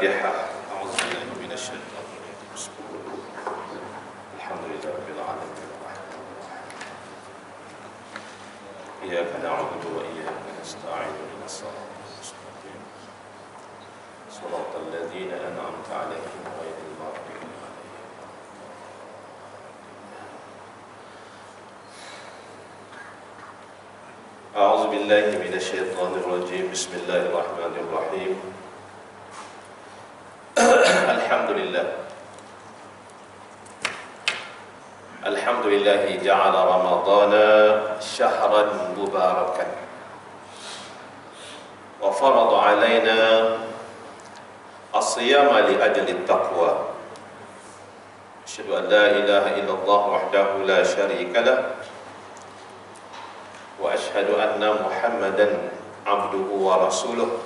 Al-Fatihah. A'udzubillahi minasyaitonir rajim. Alhamdulillahirabbil alamin. Iyyaka na'budu wa iyyaka nasta'in. Ihdinas siratal mustaqim. Shiratal ladzina an'amta 'alaihim ghairil maghdubi 'alaihim. A'udzubillahi minasyaitonir rajim. Bismillahirrahmanirrahim. Alhamdulillahi ja'ala Ramadana syahran mubarakan wa farada alaina as-siyama li ajli taqwa. Asyhadu an la ilaha illallah wahdahu la syarika lah wa asyhadu anna Muhammadan abduhu wa rasuluh.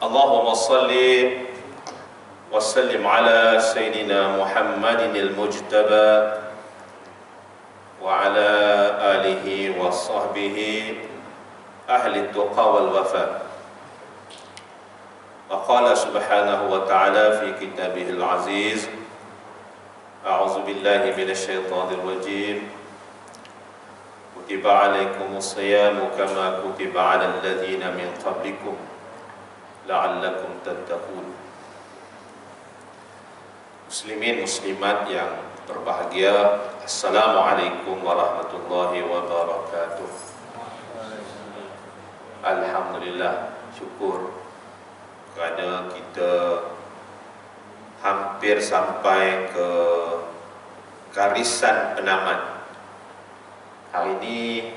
Allahumma salli wa sallim ala sayyidina Muhammadin al-mujtaba wa ala alihi wa sahbihi ahli tuqa wal wafa. Wa qala subhanahu wa ta'ala fi kitabihil aziz, a'udzu billahi minasy syaithanir rajim. Kutiba alaikumus siyamu kama kutiba alal ladzina min qablikum la'allakum tattaqun. Muslimin muslimat yang berbahagia, Assalamualaikum warahmatullahi wabarakatuh. Alhamdulillah, syukur kerana kita hampir sampai ke garisan penamat. Hari ini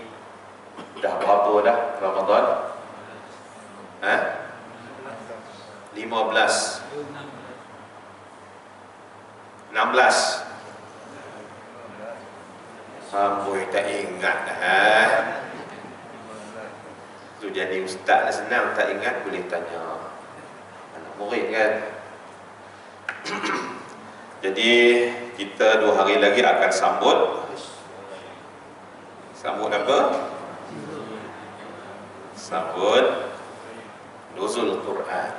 dah berapa dah Ramadan? 15 16. Amboi tak ingat dah. Tu jadi ustaz dah senang, tak ingat boleh tanya anak murid kan. Jadi kita 2 hari lagi akan sambut apa? Sambut Nuzul Quran.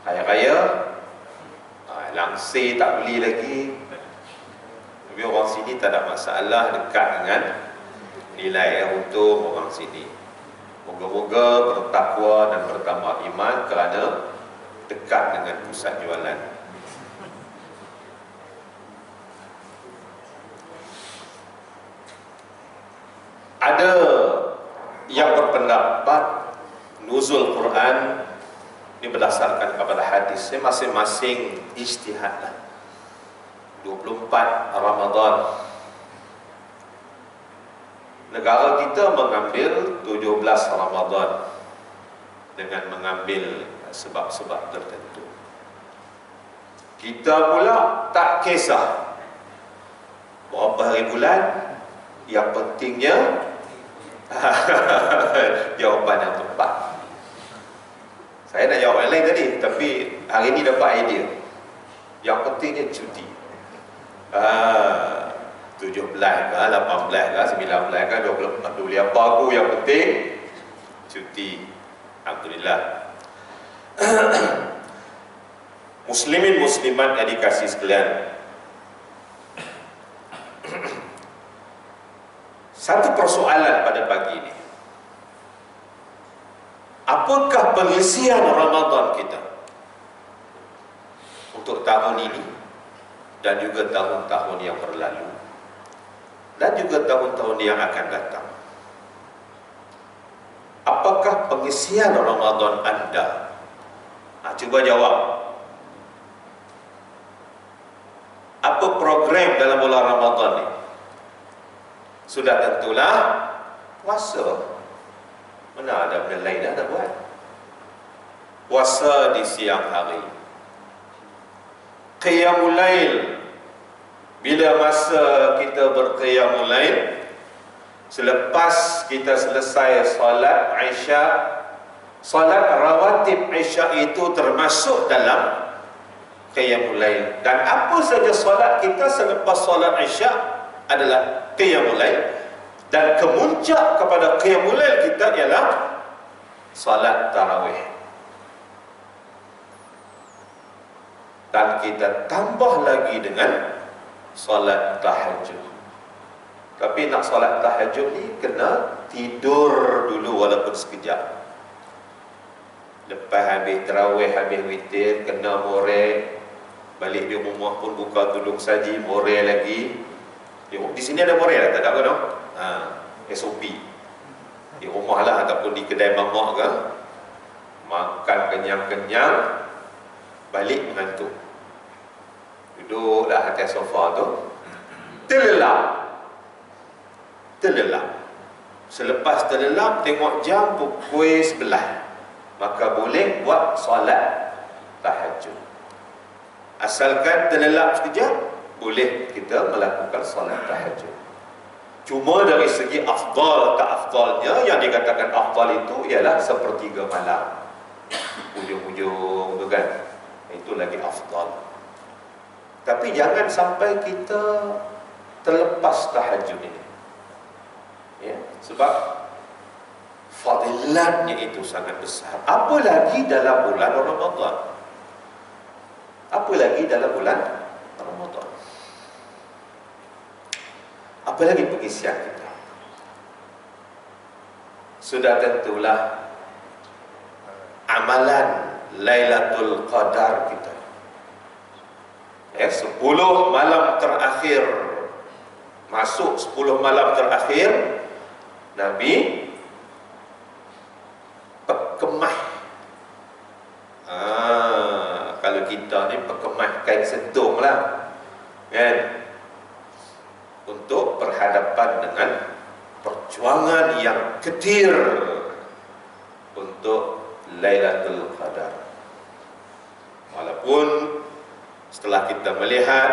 Hari Raya langsir tak beli lagi. Tapi orang sini tak ada masalah, dekat dengan nilai untung orang sini. Moga-moga bertakwa dan bertambah iman kerana dekat dengan pusat jualan. Ada yang berpendapat nuzul Quran ini berdasarkan kepada hadis, masing-masing ijtihad lah. 24 Ramadan. Negara kita mengambil 17 Ramadan dengan mengambil sebab-sebab tertentu. Kita pula tak kisah berapa hari bulan, yang pentingnya jawapan yang tepat. Saya nak jawab yang lain tadi, tapi hari ni dapat idea. Yang pentingnya cuti. 17 ke, 18 ke, 19 ke, 24, 20 apa aku, yang penting cuti. Alhamdulillah. Muslimin muslimat yang dikasih sekalian, satu persoalan pada pagi ini. Apakah pengisian Ramadan kita untuk tahun ini dan juga tahun-tahun yang berlalu dan juga tahun-tahun yang akan datang? Apakah pengisian Ramadan anda? Cuba jawab. Apa program dalam bulan Ramadan ini? Sudah tentulah puasa. Mana ada benda lain dah nak buat? Puasa di siang hari, qiyamul lail. Bila masa kita berqiyamul lail, selepas kita selesai salat Isya. Salat rawatib Isya itu termasuk dalam qiyamul lail. Dan apa saja salat kita selepas salat Isya adalah qiyamul lail. Dan kemuncak kepada qiyamul lail kita ialah salat tarawih. Dan kita tambah lagi dengan salat tahajud. Tapi nak salat tahajud ni kena tidur dulu walaupun sekejap. Lepas habis tarawih, habis witir, kena moreh. Balik di rumah pun buka tudung saji, moreh lagi. Di sini ada moreh lah, tak ada apa no? SOP. Di rumah lah ataupun di kedai mamak ke, makan kenyang-kenyang, balik mengantuk. Duduklah atas sofa tu, terlelap. Selepas terlelap, tengok jam pukul 11, maka boleh buat solat tahajud. Asalkan terlelap sekejap, boleh kita melakukan solat tahajud. Cuma dari segi afdal tak afdalnya, yang dikatakan afdal itu ialah sepertiga malam, ujung-ujung tu kan, itu lagi afdal. Tapi jangan sampai kita terlepas tahajud ini, ya, sebab fadilatnya itu sangat besar. Apalagi dalam bulan Ramadan. Apalagi dalam bulan Ramadan. Apalagi pengisian kita. Sudah tentulah amalan Lailatul Qadar kita. 10 malam terakhir, masuk 10 malam terakhir, Nabi pekemah. Kalau kita ni pekemah kain sentung lah, kan, untuk berhadapan dengan perjuangan yang ketir untuk Lailatul Qadar. Walaupun setelah kita melihat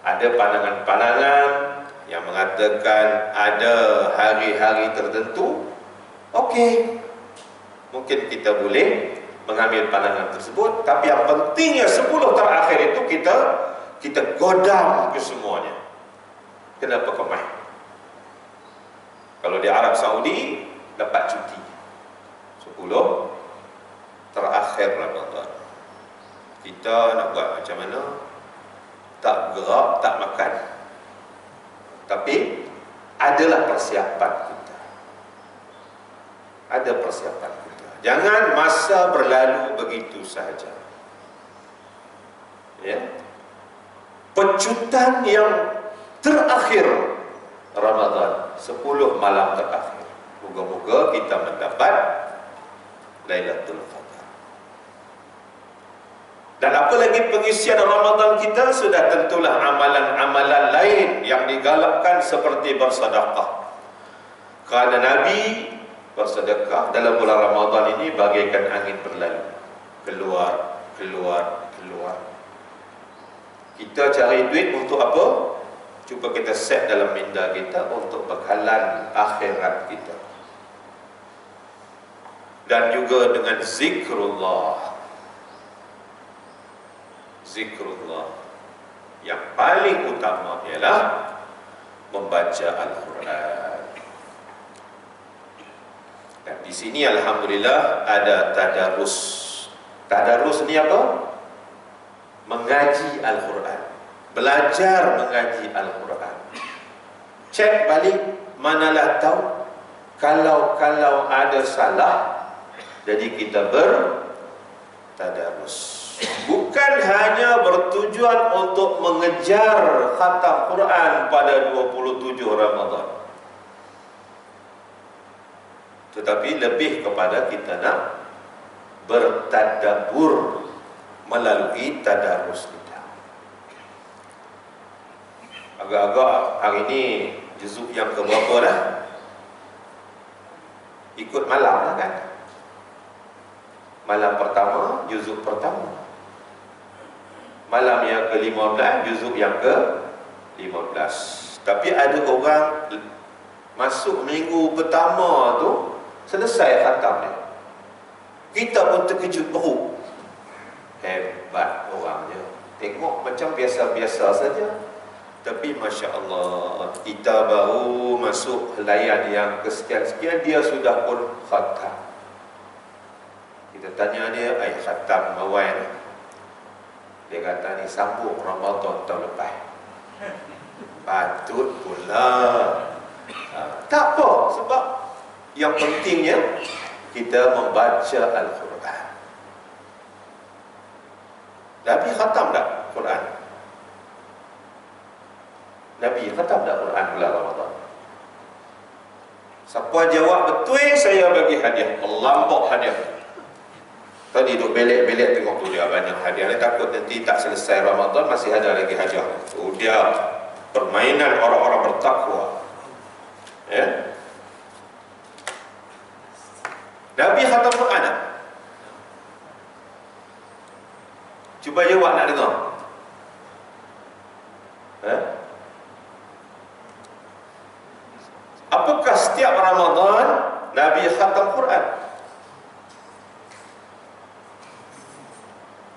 ada pandangan-pandangan yang mengatakan ada hari-hari tertentu, okey, mungkin kita boleh mengambil pandangan tersebut. Tapi yang pentingnya 10 terakhir itu kita godam ke semuanya. Kenapa kemah? Kalau di Arab Saudi dapat cuti 10 terakhir Ramadan. Kita nak buat macam mana? Tak gerak, tak makan. Tapi adalah persiapan kita. Ada persiapan kita. Jangan masa berlalu begitu sahaja. Ya. Pecutan yang terakhir Ramadan, 10 malam terakhir. Moga-moga kita mendapat Lailatul Qadar. Dan apalagi pengisian Ramadan kita, sudah tentulah amalan-amalan lain yang digalakkan seperti bersedekah. Kerana Nabi bersedekah dalam bulan Ramadan ini bagaikan angin berlalu, keluar. Kita cari duit untuk apa? Cuba kita set dalam minda kita untuk bekalan akhirat kita. Dan juga dengan zikrullah. Zikrullah yang paling utama ialah membaca Al-Quran. Dan di sini alhamdulillah ada tadarus. Tadarus ni apa? Mengaji Al-Quran, belajar mengaji Al-Quran. Cek balik, manalah tahu kalau ada salah, jadi kita bertadarus. Bukan hanya bertujuan untuk mengejar khatam Quran pada 27 Ramadan, tetapi lebih kepada kita nak bertadabbur melalui tadarus kita. Agak-agak hari ini juzuk yang keberapa dah? Ikut malam lah kan? Malam pertama, juzuk pertama. Malam yang ke-15, juzuk yang ke-15. Tapi ada orang masuk minggu pertama tu selesai khatam dia. Kita pun terkejut, baru hebat orangnya. Tengok macam biasa-biasa saja, tapi Masya Allah, kita baru masuk helaian yang kesekian-sekian, dia sudah pun khatam. Kita tanya dia, khatam awal. Dia kata ni sambung Ramadan tahun lepas. Patut pula. Tak apa, sebab yang pentingnya kita membaca Al-Quran. Nabi khatam tak Quran? Nabi khatam tak Quran bulan Ramadan? Siapa jawab betul, saya bagi hadiah. Lampau hadiah. Tadi duduk belek-belek tengok tu dia banyak hadiah. Dia takut nanti tak selesai Ramadan masih ada lagi hadiah. Dia permainan orang-orang bertakwa. Ya. Nabi khatam Quran tak? Cuba jawab, nak dengar. Apakah setiap Ramadan Nabi khatam Quran?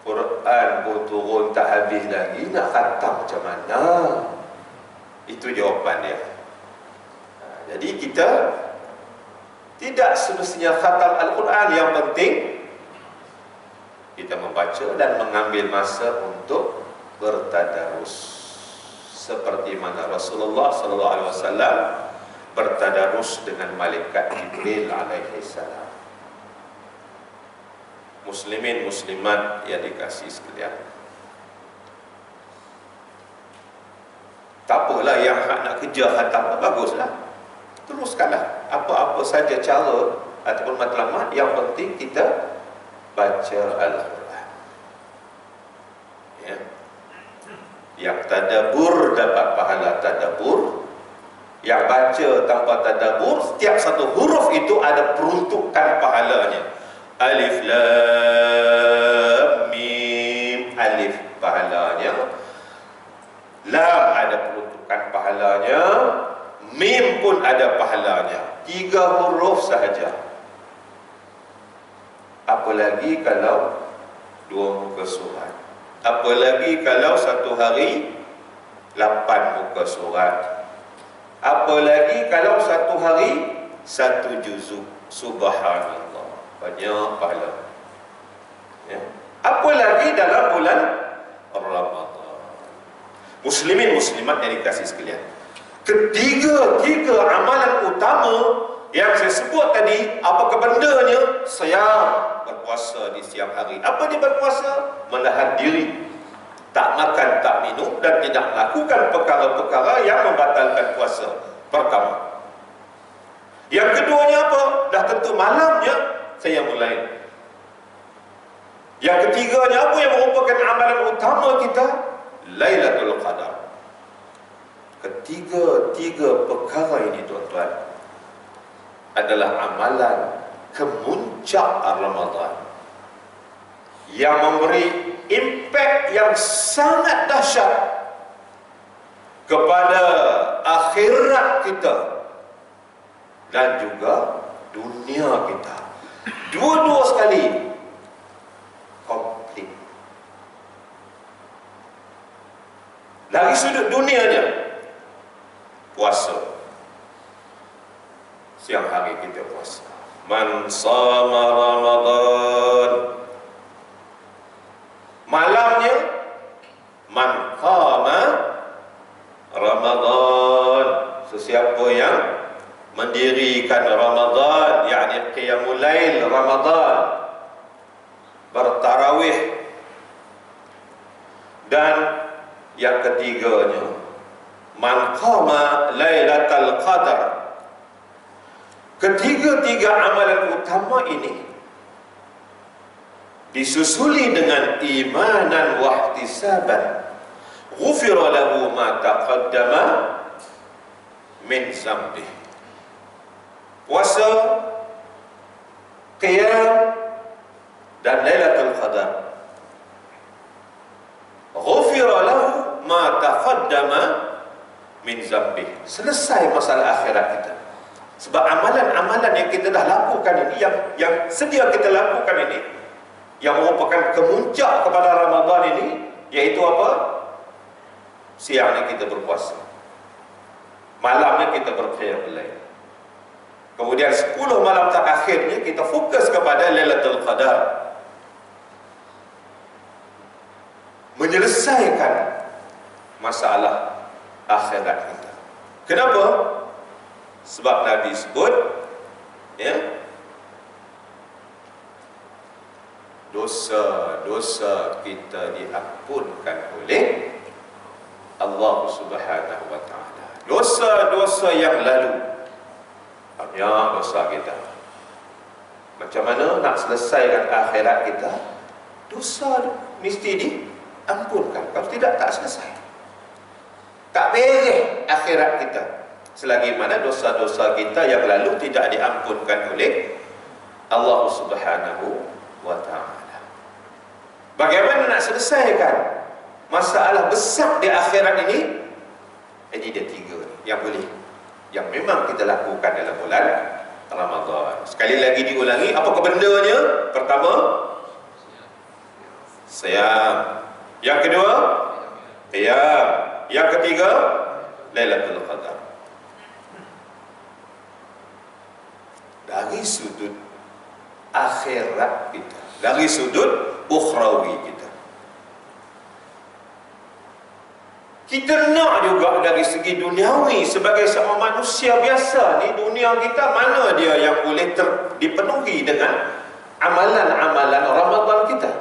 Quran pun turun tak habis lagi, nak khatam macam mana? Itu jawapan dia. Jadi kita tidak semestinya khatam Al-Quran. Yang penting kita membaca dan mengambil masa untuk bertadarus, seperti mana Rasulullah SAW bertadarus dengan malaikat Jibril alaihi salam. Muslimin muslimat yang dikasihi sekalian, tak apalah yang nak kejar khatam, baguslah, teruskanlah apa-apa saja cara ataupun matlamat. Yang penting kita baca Al-Quran, ya. Yang tadabbur dapat pahala tadabbur. Yang baca tanpa tadabbur, setiap satu huruf itu ada peruntukan pahalanya. Alif lam mim. Alif pahalanya, lam ada peruntukan pahalanya, mim pun ada pahalanya. 3 huruf sahaja. Apalagi kalau 2 muka surat. Apalagi kalau satu hari 8 muka surat. Apalagi kalau satu hari 1 juzuk. Subhanallah, banyak pahala, ya. Apalagi dalam bulan Ramadan. Muslimin muslimat yang dikasihi sekalian, ketiga amalan utama yang saya sebut tadi, apa bendanya? Siam, berpuasa di siang hari. Apa dia berpuasa? Menahan diri, tak makan, tak minum, dan tidak melakukan perkara-perkara yang membatalkan puasa. Pertama. Yang keduanya apa? Dah tentu malamnya saya mulai. Yang ketiganya apa yang merupakan amalan utama kita? Lailatul Qadar. Ketiga perkara ini, tuan-tuan, adalah amalan kemuncak Ramadan yang memberi impak yang sangat dahsyat kepada akhirat kita dan juga dunia kita. Dua-dua sekali komplit. Dari sudut dunianya, puasa, siang hari kita puasa. Man sama Ramadan, malamnya man qama Ramadan. Sesiapa yang mendirikan Ramadan, yakni qiyamul lail Ramadan, bertarawih. Dan yang ketiganya, man qama lailatul qadar. Ketiga amalan utama ini disusuli dengan imanan wa ihtisaban. Ghufira lahu ma taqaddama min zambi. Puasa, qiyam, dan Lailatul Qadar. Ghufira lahu ma taqaddama min zambi. Selesai masalah akhirat kita. Sebab amalan-amalan yang kita dah lakukan ini, yang sedia kita lakukan ini, yang merupakan kemuncak kepada Ramadan ini, yaitu apa? Siangnya kita berpuasa, malamnya kita berqiyamul lail. Kemudian 10 malam terakhirnya kita fokus kepada Lailatul Qadar, menyelesaikan masalah akhirat kita. Kenapa? Sebab Nabi sebut, ya, dosa-dosa kita diampunkan oleh Allah Subhanahu wa taala. Dosa-dosa yang lalu, banyak dosa kita. Macam mana nak selesaikan akhirat kita? Dosa mesti diampunkan. Kalau tidak, tak selesai. Tak beres akhirat kita selagi mana dosa-dosa kita yang lalu tidak diampunkan oleh Allah Subhanahu wa taala. Bagaimana nak selesaikan masalah besar di akhirat ini? Ini ada 3 yang boleh, yang memang kita lakukan dalam bulan Ramadan. Sekali lagi diulangi, apakah bendanya? Pertama, siam. Yang kedua, qiyam. Yang ketiga, Lailatul Qadar. Dari sudut akhirat kita, dari sudut ukhrawi kita, kita nak juga dari segi duniawi. Sebagai seorang manusia biasa ni, dunia kita mana dia yang boleh dipenuhi dengan amalan-amalan Ramadan kita.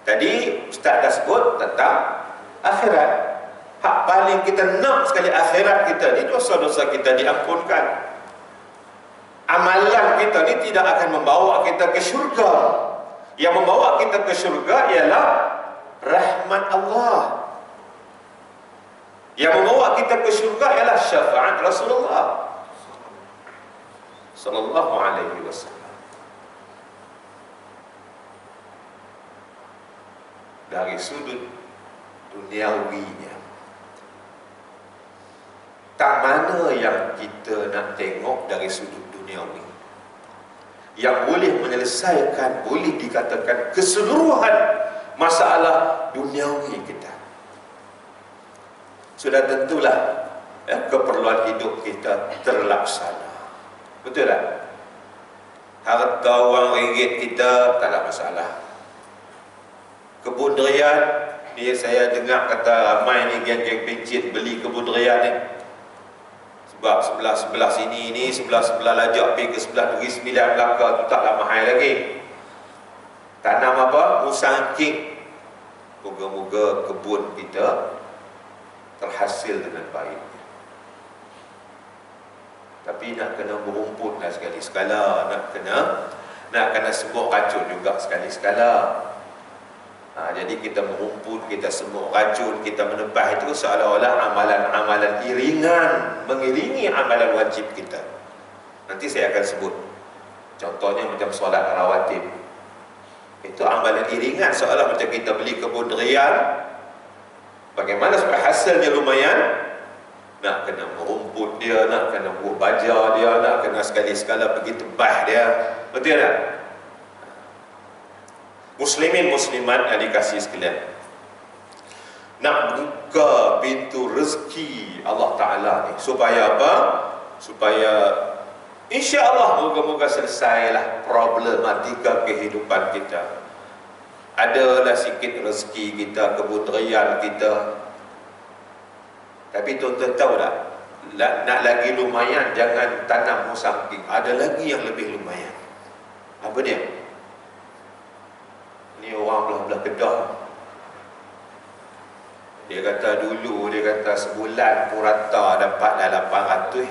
Tadi Ustaz dah sebut tentang akhirat. Hak paling kita nak sekali akhirat kita ni, dosa-dosa kita diampunkan. Amalan kita ni tidak akan membawa kita ke syurga. Yang membawa kita ke syurga ialah rahmat Allah. Yang membawa kita ke syurga ialah syafaat Rasulullah sallallahu alaihi wasallam. Dari sudut duniawinya, tak mana yang kita nak tengok dari sudut duniawi yang boleh menyelesaikan, boleh dikatakan keseluruhan masalah duniawi kita. Sudah tentulah keperluan hidup kita terlaksana. Betul tak? Harta wang ringgit kita tak ada masalah. Kebun durian ni, saya dengar kata ramai ni geng-geng pencit beli kebun durian ni. Sebab sebelah sini ni, sebelah lajak pergi ke sebelah Negeri Sembilan Melaka tu taklah mahal lagi. Tanam apa? Musangking. Moga-moga kebun kita terhasil dengan baik. Tapi nak kena berumput lah sekali-sekala, nak kena semua racun juga sekali-sekala. Jadi kita merumput, kita semua racun, kita menebah itu seolah-olah amalan-amalan iringan mengiringi amalan wajib kita. Nanti saya akan sebut. Contohnya macam solat rawatib. Itu amalan iringan, seolah macam kita beli kebun durian. Bagaimana supaya hasilnya lumayan? Nak kena merumput dia, nak kena buat baja dia, nak kena sekali-sekala pergi tebah dia. Betul tak? Muslimin muslimat yang dikasihi sekalian, nak buka pintu rezeki Allah Ta'ala ni supaya apa? Supaya insya-Allah moga-moga selesailah problematika kehidupan kita. Adalah sikit rezeki kita, kebun durian kita. Tapi tuan-tuan tahu tak, nak lagi lumayan, jangan tanam musangking. Ada lagi yang lebih lumayan. Apa dia? Ni orang belah-belah Kedah. Dia kata dulu, dia kata sebulan purata dapatlah 800.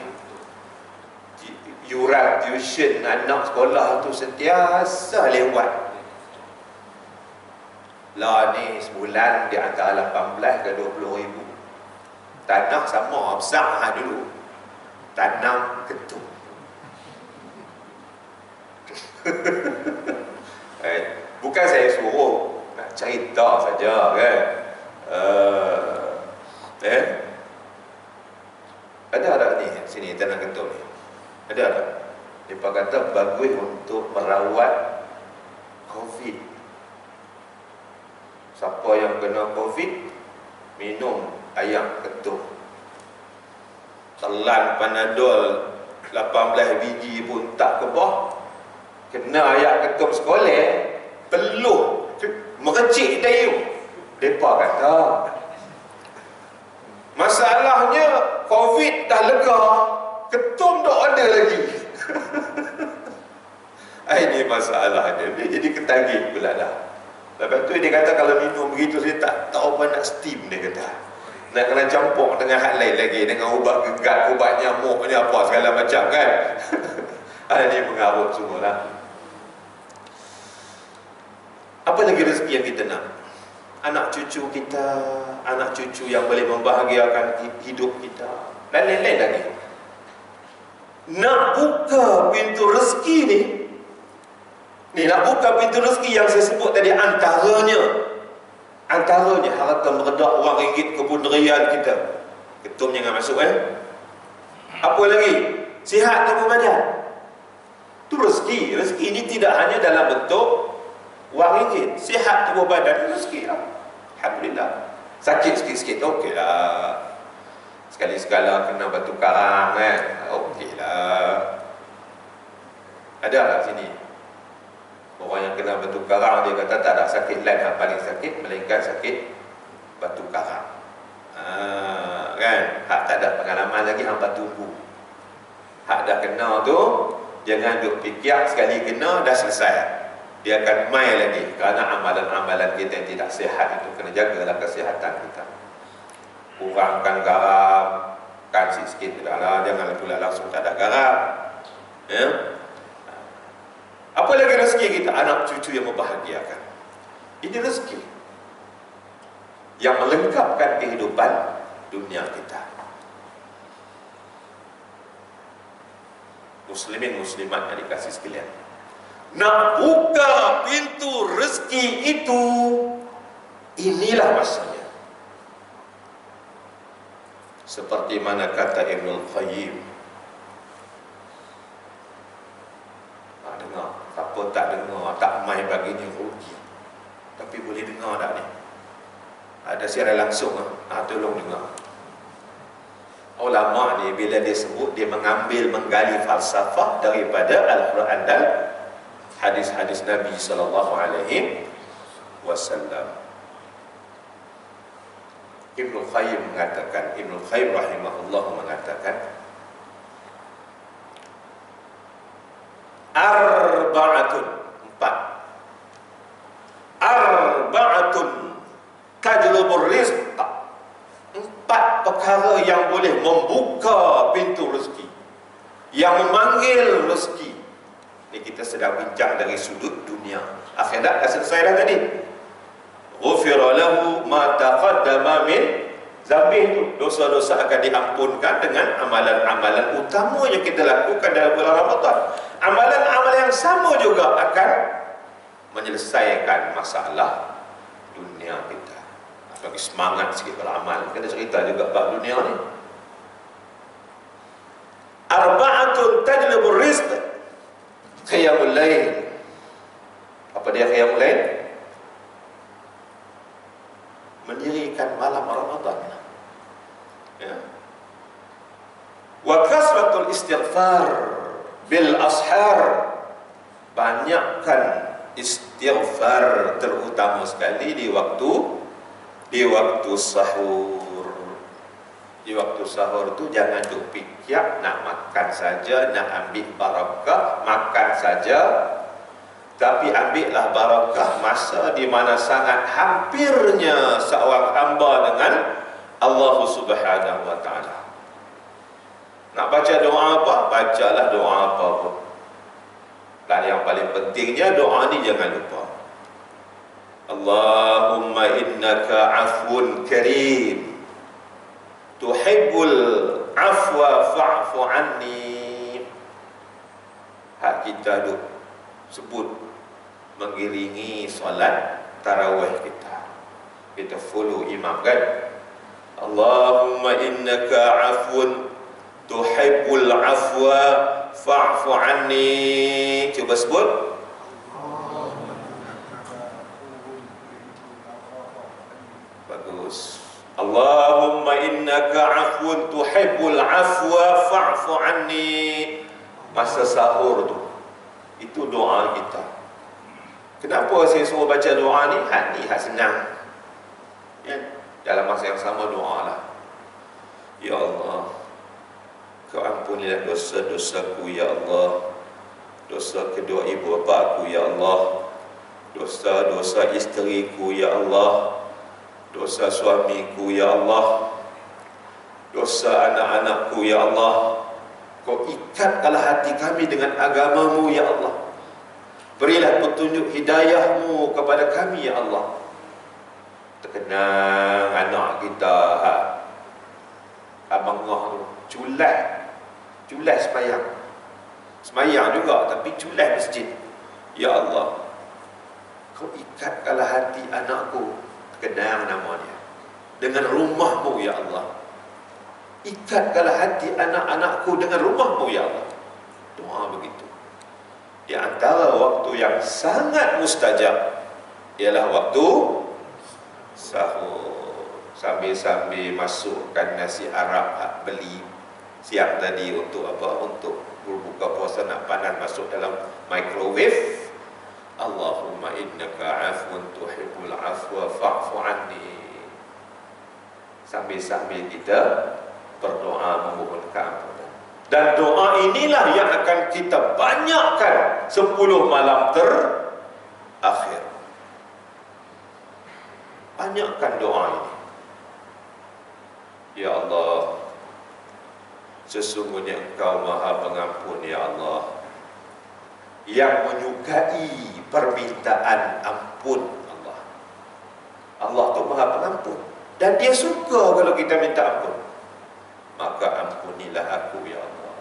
Yuran tuition anak sekolah tu sentiasa lewat. Lah ni sebulan di antara 18 ke 20 ribu. Tanah sama besar dulu. Tanam ketum. Bukan saya suruh, nak cerita saja kan. Ada ni sini tanam ketum ni. Ada. Dia kata bagus untuk merawat COVID. Siapa yang kena COVID, minum ayam ketum. Telan Panadol 18 biji pun tak kebah. Kena ayat ketum sekolah, peluh, merecik dayung. Mereka kata, masalahnya COVID dah lega, ketum tak ada lagi. Ini masalah dia. Dia jadi ketagih pula dah. Lepas tu dia kata kalau minum begitu saya tak tahu apa nak steam, dia kata. Nak kena campur dengan hal lain lagi, dengan ubat gegat, ubat nyamuk ni apa segala macam kan. Ini mengarut semua lah. Apa lagi rezeki yang kita nak? Anak cucu kita, anak cucu yang boleh membahagiakan hidup kita, dan lain-lain lagi. Nak buka pintu rezeki ni, nak buka pintu rezeki yang saya sebut tadi, antaranya harta meredak wang ringgit kebun rian kita. Ketum jangan masuk Apa lagi? Sihat tubuh badan. Itu rezeki. Rezeki ini tidak hanya dalam bentuk wang ringgit. Sihat tubuh badan, rezeki lah. Alhamdulillah. Sakit sikit-sikit, okey lah. Sekali-sekala kena batu karang okey lah. Ada tak sini orang yang kena batu karang, dia kata tak ada sakit lain yang paling sakit melainkan sakit batu karang. Kan? Hak tak ada pengalaman lagi, hampa tunggu. Hak dah kena tu, jangan duk fikir sekali kena dah selesai. Dia akan mai lagi, kerana amalan-amalan kita yang tidak sihat itu. Kena jagalah kesihatan kita. Kurangkan garam, kan sikit-sikit lah, jangan pula langsung tak ada garam. Apa lagi rezeki kita? Anak cucu yang membahagiakan. Ini rezeki yang melengkapkan kehidupan dunia kita. Muslimin muslimat yang dikasih sekalian, nak buka pintu rezeki itu, inilah masanya. Seperti mana kata Ibnul Qayyim, dengar, siapa tak dengar, tak mai baginya rugi. Tapi boleh dengar tak ni? Ada siaran langsung, tolong dengar. Ulama ni bila dia sebut, dia mengambil, menggali falsafah daripada Al-Quran dan hadis-hadis Nabi SAW. Ibnul Qayyim mengatakan, Ibnul Qayyim rahimahullah mengatakan, arba'atun tajlubur rizq. 4 perkara yang boleh membuka pintu rezeki, yang memanggil rezeki. Ini kita sedang bincang dari sudut dunia. Akhirat dah selesai dah tadi. Ghufira lahu ma taqaddama min zambi. Dosa-dosa akan diampunkan dengan amalan-amalan utama yang kita lakukan dalam bulan Ramadan. Amalan-amalan yang sama juga akan menyelesaikan masalah dunia kita. Bagi semangat sikit beramal. Kita cerita juga bab dunia ni. Arba'atun tajlibur rizq. Qiyamul lail. Apa dia qiyamul lail? Mendirikan malam Ramadan. Ya. Wa kasratul istighfar bil ashar. Banyakkan istighfar, terutama sekali di waktu sahur. Di waktu sahur tu jangan duk fikir nak makan saja, nak ambil barakah, makan saja. Tapi ambillah barakah masa di mana sangat hampirnya seorang hamba dengan Allah Subhanahu wa taala. Nak baca doa apa? Bacalah doa apa pun. Dan yang paling pentingnya doa ni jangan lupa. Allahumma innaka afun karim, tuhibbul afwa fa'fu anni. Hak kita duk sebut mengiringi solat tarawih kita. Kita follow imam kan. Allahumma innaka afun tuhibbul afwa fa'fu anni. Cuba sebut. Allahumma innaka afun tuhibbul afwa fa'fu anni. Masa sahur tu, itu doa kita. Kenapa saya suruh baca doa ni? Hak senang ya. Dalam masa yang sama doa lah. Ya Allah, Kau ampunilah dosa-dosaku ya Allah, dosa kedua ibu bapa aku ya Allah, dosa-dosa isteriku ya Allah, dosa suamiku ya Allah, dosa anak-anakku ya Allah. Kau ikatkanlah hati kami dengan agamamu ya Allah. Berilah petunjuk hidayahmu kepada kami ya Allah. Terkenang anak kita abang ngah tu culas semayang juga, tapi culas masjid. Ya Allah, Kau ikatkanlah hati anakku, terkenang nama dia, dengan rumahmu ya Allah. Ikatkanlah hati anak-anakku dengan rumahmu ya Allah. Doa begitu. Di antara waktu yang sangat mustajab ialah waktu sahur. Sambil-sambil masukkan nasi Arab beli siang tadi untuk apa? Untuk berbuka puasa nak panas, masuk dalam microwave. Allahumma innaka afun tuhibbul afwa fa'fu anni. Sambil-sambil kita berdoa memohon keampunan. Dan doa inilah yang akan kita banyakkan 10 malam terakhir. Banyakkan doa ini. Ya Allah, sesungguhnya Engkau Maha Pengampun ya Allah, yang menyukai permintaan ampun. Allah tu Maha Pengampun, dan Dia suka kalau kita minta ampun. Maka ampunilah aku ya Allah,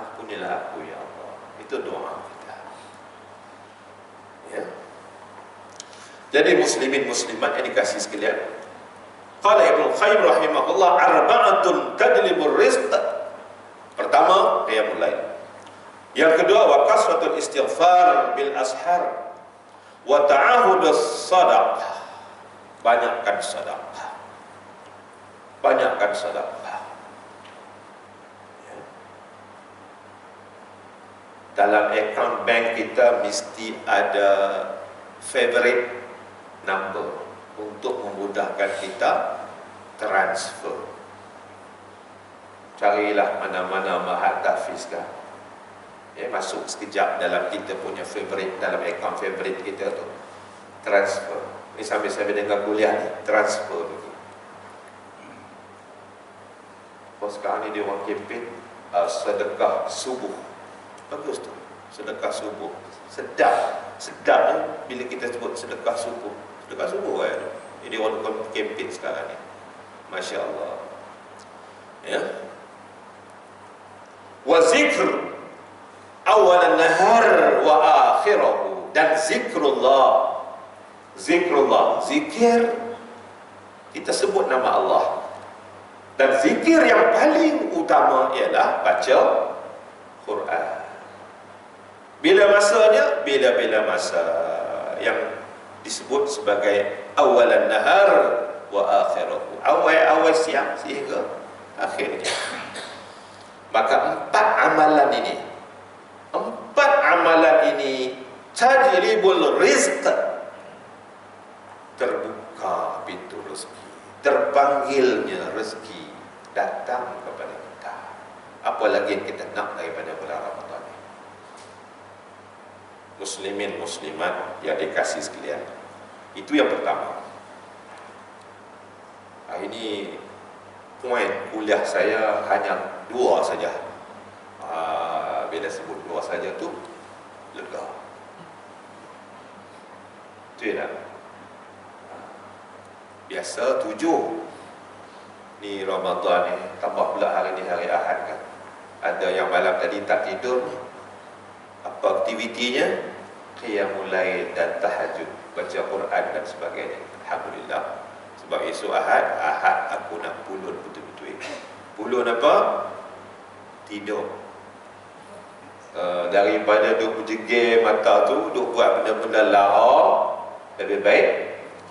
ampunilah aku ya Allah. Itu doa kita ya. Jadi muslimin muslimat yang dikasih sekalian, qala Ibnu Qayyim rahimahullah, arba'atun tadlibur rizq. Pertama, qiyamul lail. Yang kedua, wa kasratul istighfar bil ashar, wa ta'ahudus sadaqah. Banyakkan sedekah. Banyakkan sedekah. Ya. Dalam account bank kita mesti ada favorite number untuk memudahkan kita transfer. Carilah mana-mana Mahat Tahfiz kan, ya, masuk sekejap dalam kita punya favorite, dalam account favorite kita tu, transfer. Ini sambil-sambil dengar kuliah ni, transfer dulu. Sekarang ni dia orang kempen sedekah subuh. Bagus tu, sedekah subuh. Sedap ni bila kita sebut sedekah subuh. Sedekah subuh kan. Ini orang kempen sekarang ni. Masya Allah. Ya. Wa zikr awal nahar wa akhirahu. Dan zikrullah. Zikrullah, zikir, kita sebut nama Allah. Dan zikir yang paling utama ialah baca Quran. Bila masanya? Bila-bila masa yang disebut sebagai awalan nahar wa akhirahu. Awal siang sehingga akhirnya. Maka empat amalan ini tajribul rizq, terbuka pintu rezeki, terpanggilnya rezeki datang kepada kita. Apa lagi yang kita nak daripada bulan Ramadan ini? Muslimin muslimat yang dikasih sekalian, itu yang pertama. Ini poin kuliah saya hanya 2 saja. Bila sebut 2 saja tu lega. Itu ya. Biasa 7. Ni Ramadan ni, tambah pula hari ni hari Ahad kan. Ada yang malam tadi tak tidur ni, apa aktivitinya? Qiyamul lail dan tahajud, baca Quran dan sebagainya. Alhamdulillah. Sebab esok Ahad aku nak pulun betul-betul. Pulun apa? Tidur. Daripada duk berjegir mata tu, duk buat benda-benda lara, lebih baik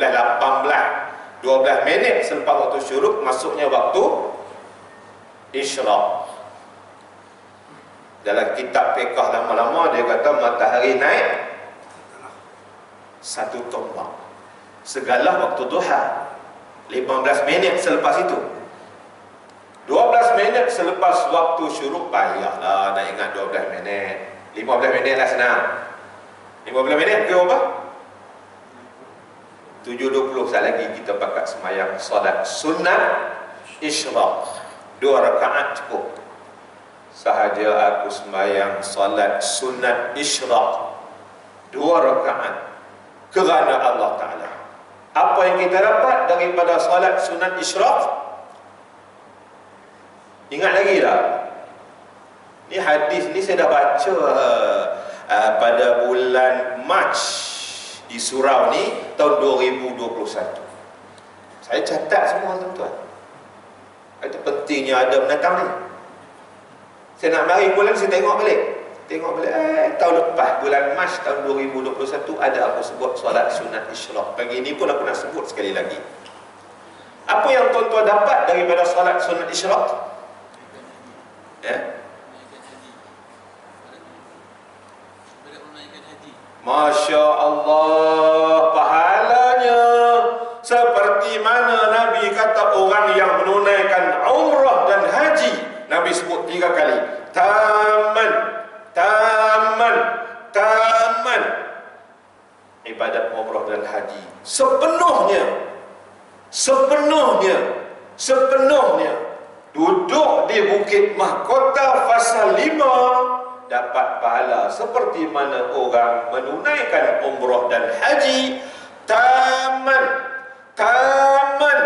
17.18 12 minit selepas waktu syuruk masuknya waktu isyraq. Dalam kitab fiqh lama-lama dia kata matahari naik satu tombak segala waktu duha. 15 minit selepas itu, 12 minit selepas waktu syuruk, payahlah nak ingat 12 minit. 15 minit lah senang. 15 minit ke apa? 7.20 sekali lagi kita pakat semayang solat sunat isyraq 2 rakaat cukup. Sahaja aku semayang solat sunat isyraq 2 rakaat kerana Allah Ta'ala. Apa yang kita dapat daripada solat sunat isyraq? Ingat lagi tak? Ni hadis ni saya dah baca pada bulan Mac di surau ni tahun 2021. Saya catat semua tuan-tuan. Itu pentingnya ada menatang ni. Saya nak mari bulan saya tengok balik. Tengok balik, tahun lepas bulan Mac tahun 2021 ada aku sebut solat sunat isyraq. Pagi ni pun aku nak sebut sekali lagi. Apa yang tuan-tuan dapat daripada solat sunat isyraq? Masya Allah, pahalanya seperti mana Nabi kata orang yang menunaikan umrah dan haji. Nabi sebut 3 kali, taman, taman, taman. Ibadat umrah dan haji sepenuhnya, sepenuhnya, sepenuhnya duduk di Bukit Mahkota fasa 5 dapat pahala seperti mana orang menunaikan umrah dan haji. Taman, taman,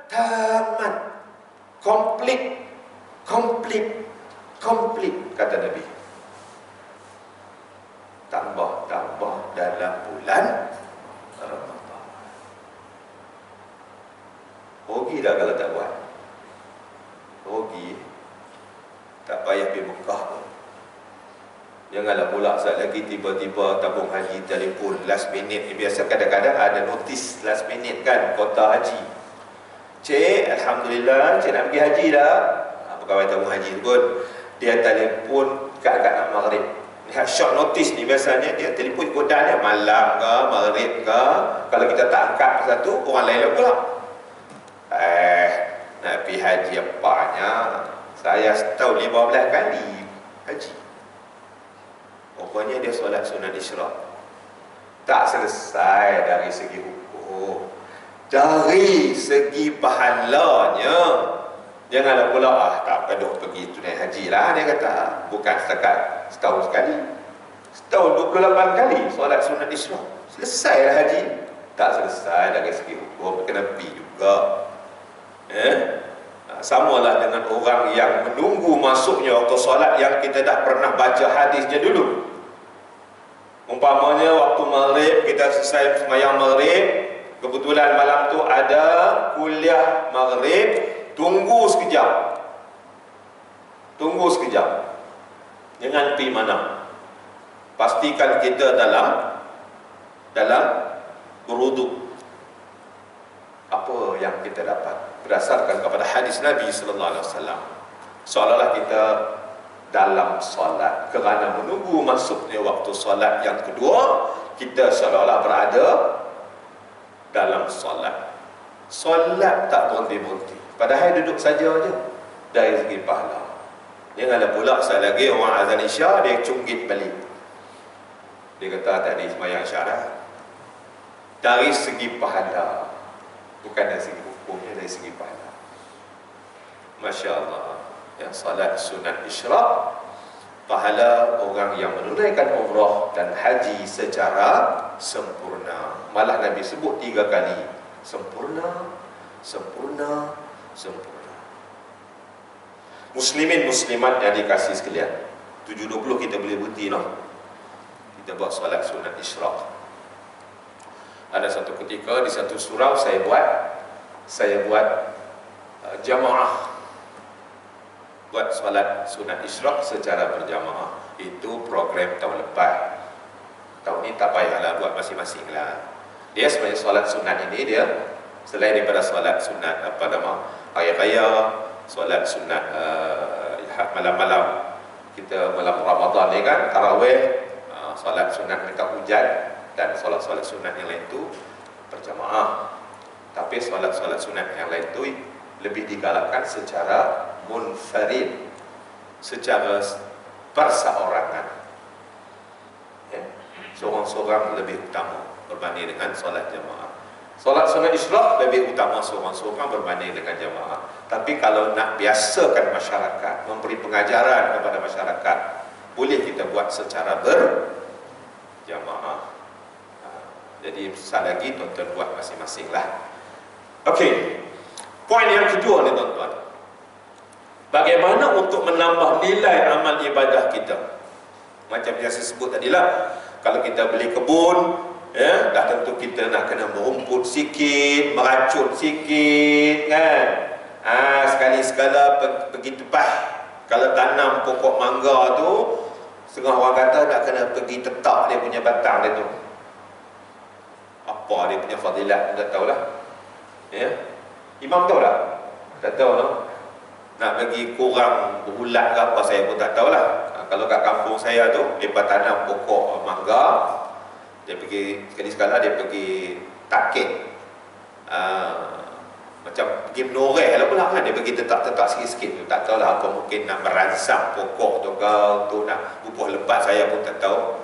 taman, komplit, komplit, komplit, kata Nabi. Tambah-tambah dalam bulan Ramadan. Rugi dah kalau tak buat. Rugi. Tak payah pergi Mekah pun. Janganlah pula saat lagi tiba-tiba tabung haji telefon last minute. Biasa kadang-kadang ada notis last minute kan, kota haji. Cik, Alhamdulillah, cik nak pergi haji dah. Pegawai tabung haji pun dia telefon kat nak maghrib. Lihat short notice ni biasanya dia telefon kodan dia malam ke, maghrib ke. Kalau kita tak angkat satu, orang lain pula. Nak pergi haji apanya? Saya setahun 15 kali haji. Rupanya dia solat sunat isyraq. Tak selesai dari segi hukum, dari segi pahalanya. Janganlah pula tak gaduh pergi tunai haji lah, dia kata. Bukan setakat setahun sekali, setahun 28 kali solat sunat isyraq. Selesai lah haji. Tak selesai dari segi hukum, kena pergi juga. Samalah dengan orang yang menunggu masuknya waktu solat yang kita dah pernah baca hadisnya dulu. Umpamanya waktu maghrib, kita selesai sembahyang maghrib, kebetulan malam tu ada kuliah maghrib, tunggu sekejap. Tunggu sekejap. Jangan pergi mana. Pastikan kita dalam berwuduk. Apa yang kita dapat berdasarkan kepada hadis Nabi sallallahu alaihi wasallam, seolah-olah kita dalam solat, kerana menunggu masuknya waktu solat yang kedua, kita seolah-olah berada dalam solat. Solat tak berhenti-berhenti, padahal duduk saja je dari segi pahala. Janganlah pula sekali lagi orang azan isya dia cunggit balik, dia kata tak ada sembahyang isya dah. Dari segi pahala, bukan dari segi hukumnya, dari segi pahala. Masya Allah. Yang salat sunat isyraq, pahala orang yang menunaikan umrah dan haji secara sempurna. Malah Nabi sebut 3 kali, sempurna, sempurna, sempurna. Muslimin muslimat yang dikasih sekalian, 7.20 kita boleh berhenti noh. Kita buat salat sunat isyraq. Ada satu ketika di satu surau saya buat jamaah, buat solat sunat isyraq secara berjamaah. Itu program tahun lepas. Tahun ni tak payahlah buat masing-masing lah. Dia sebenarnya solat sunat ini, dia selain daripada solat sunat hari raya, solat sunat malam-malam kita malam Ramadan ni kan, tarawih, solat sunat minta hujan, dan solat-solat sunat yang lain tu berjamaah. Tapi solat-solat sunat yang lain tu lebih digalakkan secara munfarid, secara perseorangan. Seorang-seorang lebih utama berbanding dengan solat jamaah. Solat sunat isyraq lebih utama seorang-seorang berbanding dengan jamaah. Tapi kalau nak biasakan masyarakat, memberi pengajaran kepada masyarakat, boleh kita buat secara berjamaah. Jadi besar lagi tuan-tuan buat masing-masing lah. Okey, poin yang kedua ni tuan-tuan, bagaimana untuk menambah nilai amal ibadah kita. Macam yang saya sebut tadilah, kalau kita beli kebun, dah tentu kita nak kena merumput sikit, meracun sikit kan. Sekali-sekala pergi tepah. Kalau tanam pokok mangga tu, Setengah orang kata nak kena pergi tetap dia punya batang dia tu. Apa dia punya fadilat, tak tahulah. Ya. Imam tahu tak? Tak tahu no? Nak bagi kurang berulat ke apa saya pun tak tahulah. Kalau kat kampung saya tu, dia tanam pokok mangga. Dia pergi, sekali-sekala dia pergi takik. Macam pergi menoreh lah pula kan. Dia pergi tetap-tetap sikit-sikit tu. Tak tahulah apa, mungkin nak meransang pokok tu ke, untuk nak bubuh lebat, saya pun tak tahu.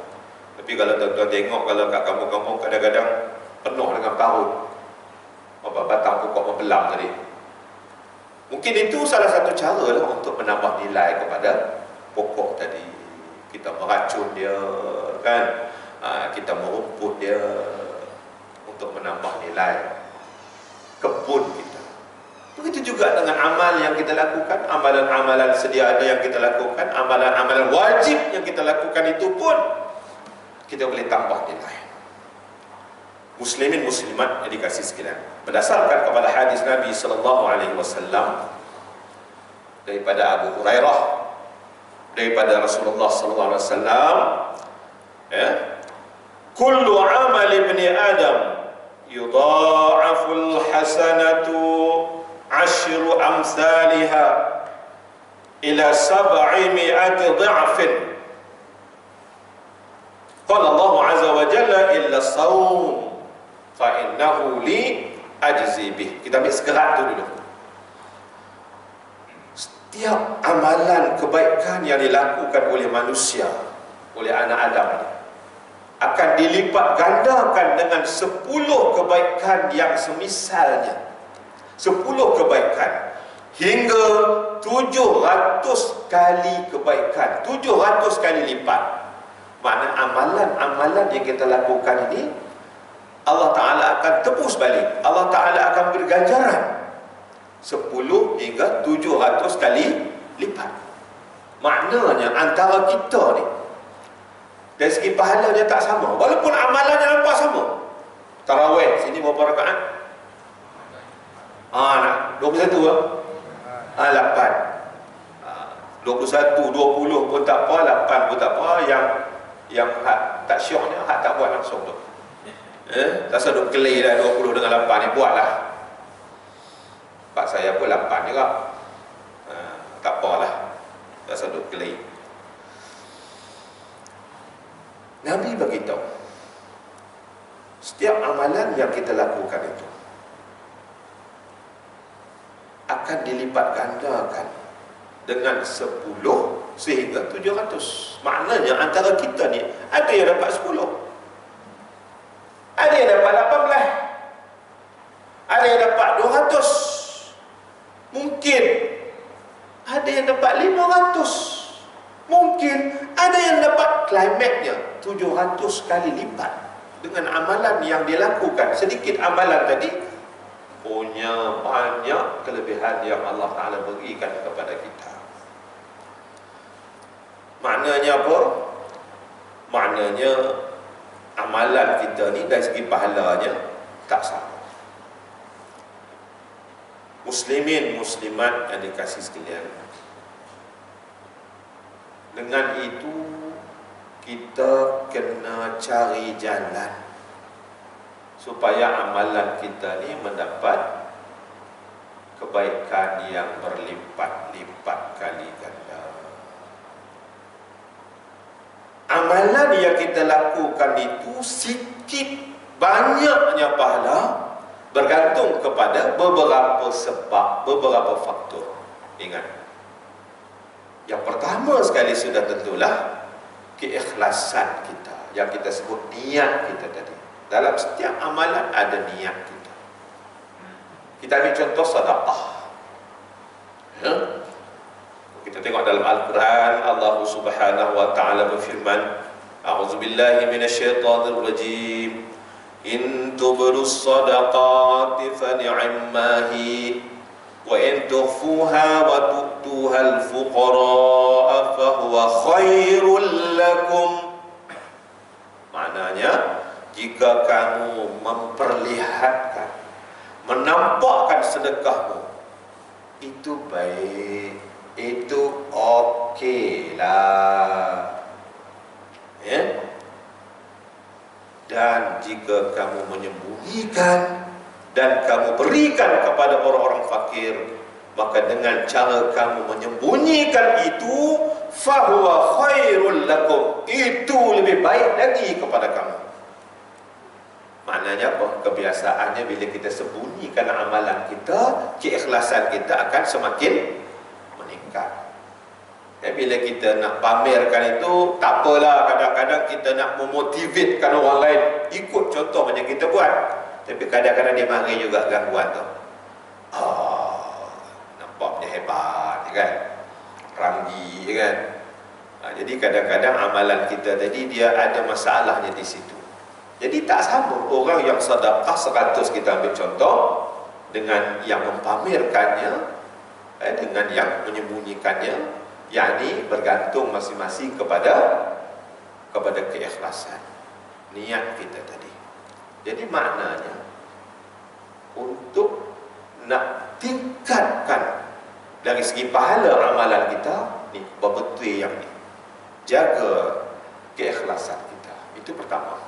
Tapi kalau tuan-tuan tengok, kalau kat kampung-kampung kadang-kadang penuh dengan parut. Batang pokok membelam tadi. Mungkin itu salah satu cara lah untuk menambah nilai kepada pokok tadi. Kita meracun dia kan, kita merumput dia untuk menambah nilai kebun kita. Begitu juga dengan amal yang kita lakukan, amalan-amalan sedia ada yang kita lakukan, amalan-amalan wajib yang kita lakukan itu pun kita boleh tambah nilai. Muslimin muslimat yang dikasihi sekalian, berdasarkan kepada hadis Nabi sallallahu alaihi wasallam daripada Abu Hurairah, daripada Rasulullah sallallahu alaihi wasallam, ya, kullu amal ibni Adam yudha'aful hasanatu 'ashru amsalha ila 700 dha'fin. Qala Allah azza wa jalla illa as-sawm fa innahu li ajzi bih. Kita ambil segerak tu dulu. Setiap amalan kebaikan yang dilakukan oleh manusia, oleh anak Adam, akan dilipat gandakan dengan 10 kebaikan yang semisalnya. 10 kebaikan hingga 700 kali kebaikan, 700 kali lipat. Makna amalan-amalan yang kita lakukan ini Allah Ta'ala akan tebus balik, Allah Ta'ala akan beri ganjaran 10 hingga 700 kali lipat. Maknanya antara kita ni dari segi pahala dia tak sama, walaupun amalannya nampak sama. Tarawih sini berapa rakaat? Nak 21 ke? 8. 21, 20 pun tak apa, 8 pun tak apa. Yang hak tak syoknya, hak tak buat langsung tu. Tak usah duk kelih dah 20 dengan 8 ni, buatlah. Pak saya pun 8 juga. Tak apalah, tak usah duk kelih. Nabi beritahu, setiap amalan yang kita lakukan itu akan dilipat gandakan dengan 10 sehingga 700. Maknanya antara kita ni ada yang dapat 10, ada yang dapat 18, ada yang dapat 200, mungkin ada yang dapat 500, mungkin ada yang dapat klimaknya 700 kali lipat dengan amalan yang dilakukan. Sedikit amalan tadi punya banyak kelebihan yang Allah Ta'ala berikan kepada kita. Maknanya apa? Maknanya amalan kita ni dari segi pahalanya tak sama. Muslimin muslimat yang dikasihi sekalian, dengan itu kita kena cari jalan supaya amalan kita ni mendapat kebaikan yang berlipat-lipat kali ganda. Amalan yang kita lakukan itu sikit banyaknya pahala bergantung kepada beberapa sebab, beberapa faktor. Ingat, yang pertama sekali sudah tentulah keikhlasan kita, yang kita sebut niat kita tadi. Dalam setiap amalan ada niat kita. Kita ambil contoh sedekah. Kita tengok dalam Al-Quran, Allah Subhanahu wa Ta'ala berfirman, A'udzubillahi minasyaitonir rajim. In tubdus sadaqati fa ni'mahi wa in tukhfuha wa tu'tuha al-fuqara fa huwa khairul lakum. Maknanya, jika kamu memperlihatkan, menampakkan sedekahmu, itu baik, itu okey lah. jika kamu menyembunyikan dan kamu berikan kepada orang-orang fakir, maka dengan cara kamu menyembunyikan itu, fahuwa khairul lakum, itu lebih baik lagi kepada kamu. Maknanya apa? Kebiasaannya bila kita sembunyikan amalan kita, keikhlasan kita akan semakin meningkat. Bila kita nak pamerkan itu, tak apalah, kadang-kadang kita nak memotivatkan orang lain ikut contoh macam kita buat. Tapi kadang-kadang dia mari juga gangguan tu. Nampaknya hebat, kan? Ranggi, kan? Jadi kadang-kadang amalan kita tadi dia ada masalahnya di situ. Jadi tak sama orang yang sedekah 100 kita ambil contoh dengan yang mempamerkannya, dengan yang menyembunyikannya. Yakni bergantung masing-masing kepada keikhlasan niat kita tadi. Jadi maknanya untuk nak tingkatkan dari segi pahala amalan kita ni, betul yang ni, jaga keikhlasan kita. Itu pertama.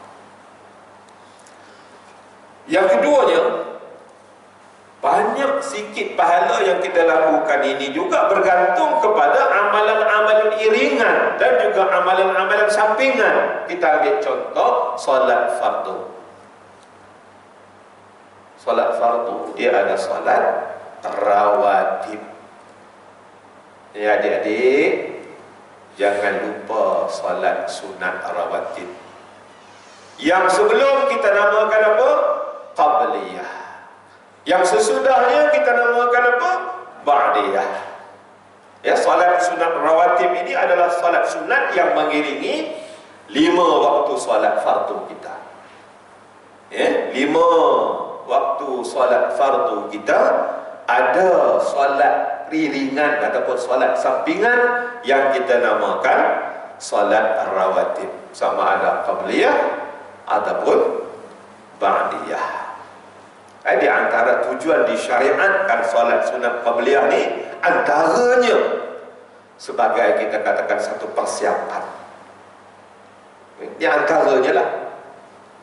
Yang keduanya, banyak sikit pahala yang kita lakukan ini juga bergantung kepada amalan-amalan iringan dan juga amalan-amalan sampingan. Kita ambil contoh solat fardu. Solat fardu dia ada solat rawatib. Ya adik-adik, jangan lupa solat sunat rawatib. Yang sebelum kita namakan apa? Qabliyah. Yang sesudahnya kita namakan apa? Ba'diyah. Ya, solat sunat rawatib ini adalah solat sunat yang mengiringi 5 waktu solat fardu kita. Ya, 5 waktu solat fardu kita ada solat iringan ataupun solat sampingan yang kita namakan solat rawatib. Sama ada qabliyah ataupun ba'diyah. Di antara tujuan disyariatkan solat sunat qabliyah ni, antaranya sebagai kita katakan satu persiapan. Di antaranya lah,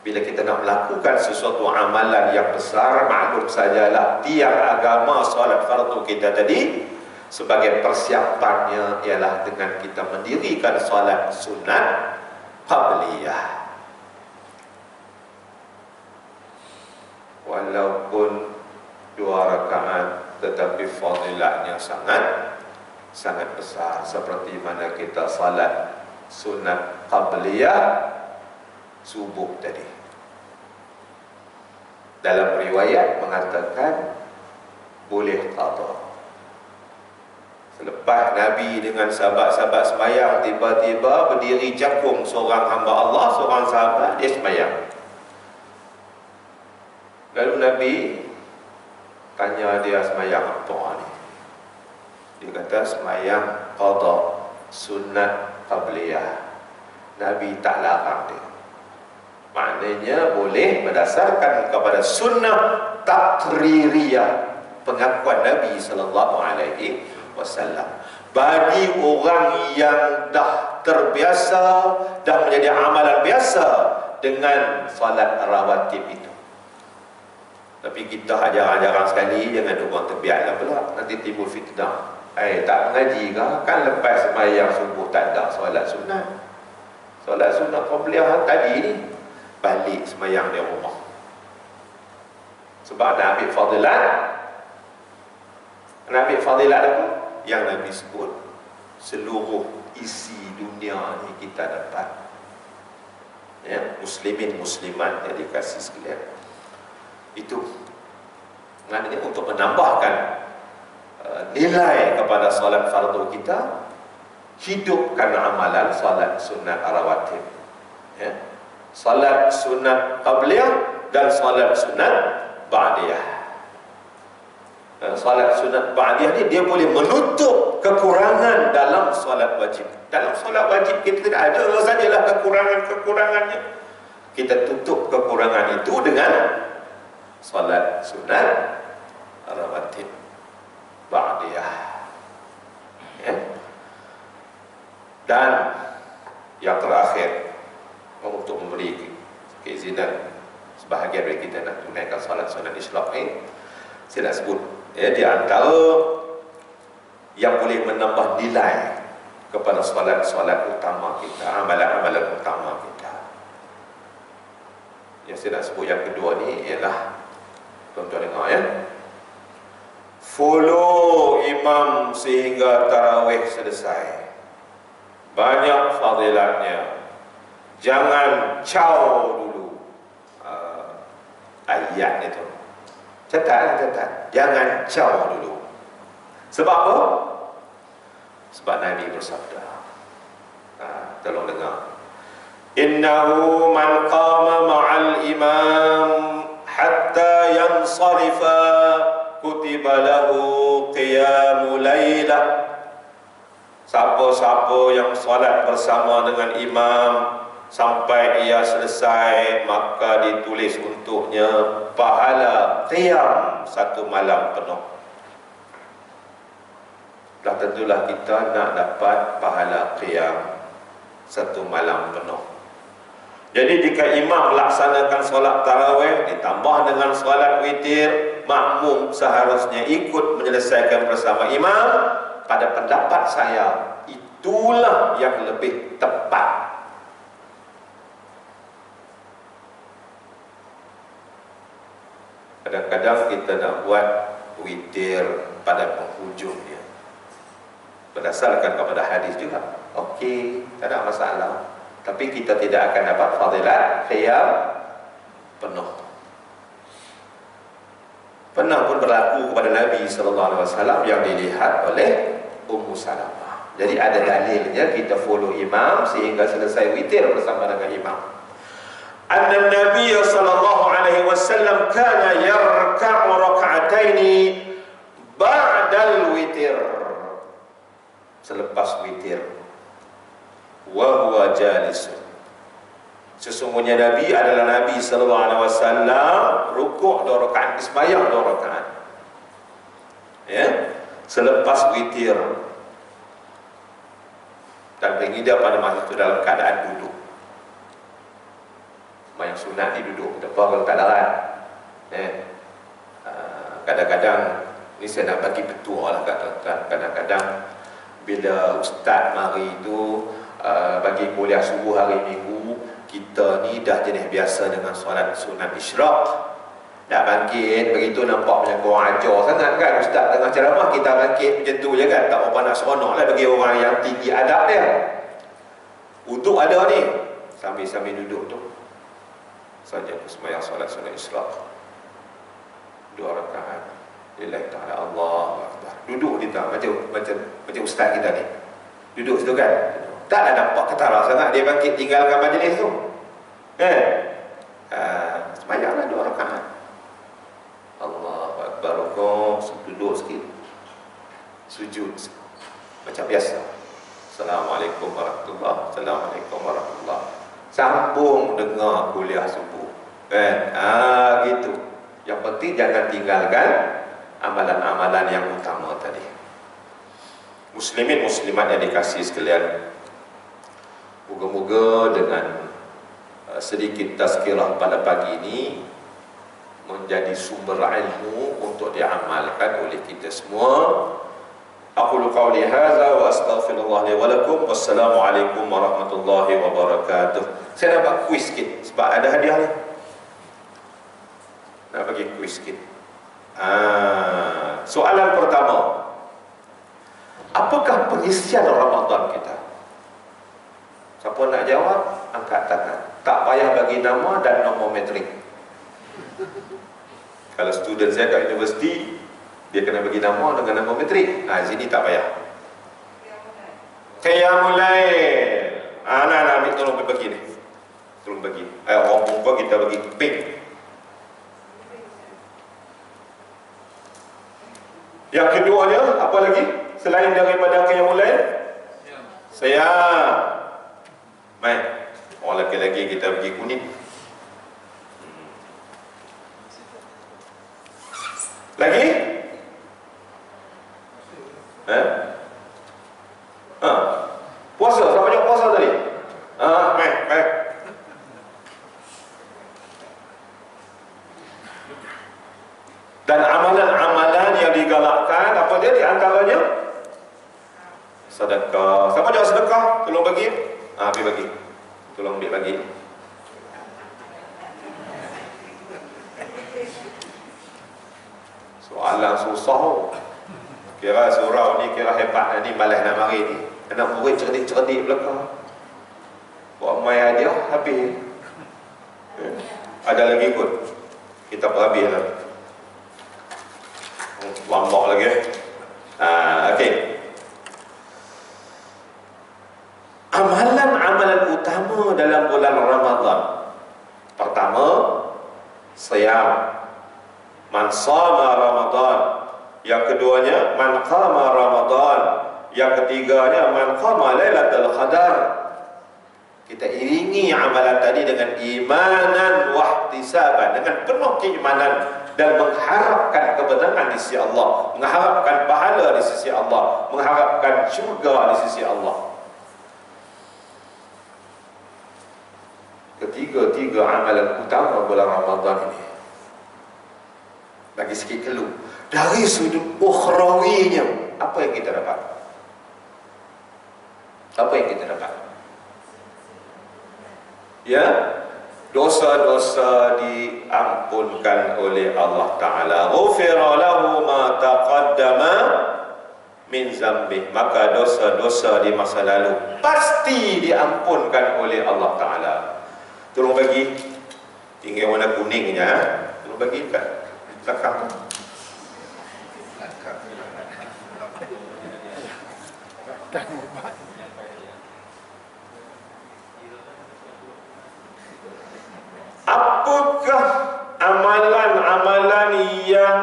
bila kita nak melakukan sesuatu amalan yang besar, maklum sajalah tiap agama solat fardu kita tadi sebagai persiapannya ialah dengan kita mendirikan solat sunat qabliyah. Walaupun 2 rakaat, tetapi fadilahnya sangat besar. Seperti mana kita salat sunat qabliyah subuh tadi. Dalam riwayat mengatakan boleh qada. Selepas Nabi dengan sahabat-sahabat semayang, tiba-tiba berdiri jakung seorang hamba Allah, seorang sahabat, dia semayang. Lalu Nabi tanya dia semayang apa ni? Dia kata semayang qada sunat qabliyah. Nabi tak larang dia. Maknanya boleh berdasarkan kepada sunnah taqririyah, pengakuan Nabi sallallahu alaihi wasallam. Bagi orang yang dah terbiasa, dah menjadi amalan biasa dengan salat rawatib itu. Tapi kita jarang-jarang sekali, jangan orang terbiaklah pula, nanti timbul fitnah. Tak mengaji ke? Kan lepas sembahyang subuh tak ada solat sunat. Solat sunat qabliyah tadi ni balik sembahyang di rumah. Sebab nak ambil fadilat. Nak ambil fadilat apa? Yang Nabi sebut, seluruh isi dunia ni kita dapat. Ya, muslimin muslimat yang dikasih sekalian. Itu maknanya untuk menambahkan nilai kepada solat fardu kita, hidupkan amalan solat sunat rawatib, ya. Solat sunat qabliyah dan solat sunat ba'diyah. Solat sunat ba'diyah ni dia boleh menutup kekurangan dalam solat wajib. Dalam solat wajib kita tidak ada sajalah kekurangannya. Kita tutup kekurangan itu dengan solat sunat rawatib ba'diyah, ya. Dan yang terakhir, untuk memberi keizinan sebahagian dari kita nak tunaikan solat sunat isyraq ni, saya nak sebut ya, di antara yang boleh menambah nilai kepada solat-solat utama kita, amalan-amalan utama kita. Yang saya nak sebut yang kedua ni ialah, tuan-tuan dengar ya, follow imam sehingga tarawih selesai. Banyak fadilatnya. Jangan caw dulu. Ayat itu. Catat. Jangan caw dulu. Sebab apa? Sebab Nabi bersabda. Tolong dengar. Innahu man qama ma'al imam hatta yansarifa kutiba lahu qiyamul lailah. Siapa-siapa yang solat bersama dengan imam sampai ia selesai, maka ditulis untuknya pahala qiyam satu malam penuh. Dah tentulah kita nak dapat pahala qiyam satu malam penuh. Jadi jika imam melaksanakan solat tarawih ditambah dengan solat witir, makmum seharusnya ikut menyelesaikan bersama imam. Pada pendapat saya, itulah yang lebih tepat. Kadang-kadang kita nak buat witir pada penghujungnya, berdasarkan kepada hadis juga. Okey, tak ada masalah. Tapi kita tidak akan dapat fadilat qiyam penuh. Pernah pun berlaku kepada Nabi SAW yang dilihat oleh Ummu Salamah. Jadi ada dalilnya kita follow imam sehingga selesai witir bersama dengan imam. Anna Nabi SAW kana yarka'u rak'ataini ba'dal witir. Selepas witir. Wa huwa jalisun. Sesungguhnya Nabi adalah Nabi SAW rukuk 2 rakaat, sembahyang 2 rakaat. Ya, selepas witir. Dan berngidap pada masa itu dalam keadaan duduk. Yang sunat diduduk, tak apa kalau tak darat. Kadang-kadang ni saya nak bagi petua lah kata-kata. Kadang-kadang bila ustaz mari itu bagi kuliah subuh hari Minggu, kita ni dah jenis biasa dengan solat sunat isyraq. Nak bangkit begitu nampak macam kurang ajar sangat kan ustaz tengah ceramah, kita bangkit macam tu je kan, tak apa nak seronok lah bagi orang yang tinggi adab dia. Untuk ada ni sambil-sambil duduk tu saja sembahyang solat sunat isyraq 2 rakaat lillahi ta'ala, Allahu akbar. Duduk kita macam ustaz kita ni duduk situ kan, tak ada nampak ketara sangat dia bangkit tinggalkan majlis tu. Sembahyanglah 2 rakaat. Allahu akbar, duduk sikit, sujud macam biasa. Assalamualaikum warahmatullahi, Assalamualaikum warahmatullahi. Sambung dengar kuliah subuh kan. Gitu. Yang penting jangan tinggalkan amalan-amalan yang utama tadi. Muslimin muslimat yang dikasihi sekalian, moga-moga dengan sedikit tazkirah pada pagi ini menjadi sumber ilmu untuk diamalkan oleh kita semua. Aqulu qawli hadza wa astaghfirullah li wa lakum. Wassalamualaikum warahmatullahi wabarakatuh. Saya nak buat kuis sikit sebab ada hadiah ni. Nak bagi kuis sikit. Soalan pertama, apakah pengisian Ramadan kita? Siapa nak jawab, angkat tangan. Tak payah bagi nama dan nombor metrik. Kalau student saya kat universiti, dia kena bagi nama dengan nombor metrik. Sini tak payah. Qiyamul lail. Anak-anak ambil tolong bagi ni. Tolong bagi. Orang perempuan kita bagi pink. Yang keduanya, apa lagi? Selain daripada qiyamul lail? Siam. Baik. Orang lelaki-lelaki kita bagi kuning. Lagi? Puasa, siapa jawab puasa tadi? Baik. sedekah. Siapa jawab sedekah? Tolong bagi. Pergi bagi. Tolong ambil bagi. Soalan susah. Kira surau ni kira hebat ni, malas nak mari ni. Anak murid cerdik-cerdik belakang. Buat mai hadiah habis. Ada lagi kot. Kita berhabis lah. Lambak lagi. Okey. Amalan-amalan utama dalam bulan Ramadan. Pertama, siyam. Man shama Ramadan. Yang keduanya, man qama Ramadan. Yang ketiganya, man qama Lailatul Qadar. Kita iringi amalan tadi dengan imanan wahtisaban, dengan penuh keimanan dan mengharapkan kebenaran di sisi Allah, mengharapkan pahala di sisi Allah, mengharapkan syurga di sisi Allah. Ketiga-tiga amalan utama bulan Ramadan ini. Bagi sikit keluh dari sudut ukhrawinya, apa yang kita dapat? Apa yang kita dapat? Ya, dosa-dosa diampunkan oleh Allah Ta'ala. Ghufira lahu ma taqaddama min zambih. Maka dosa-dosa di masa lalu pasti diampunkan oleh Allah Ta'ala. Tolong bagi, tinggal warna kuningnya. Tolong bagi kat belakang. Apakah amalan-amalan yang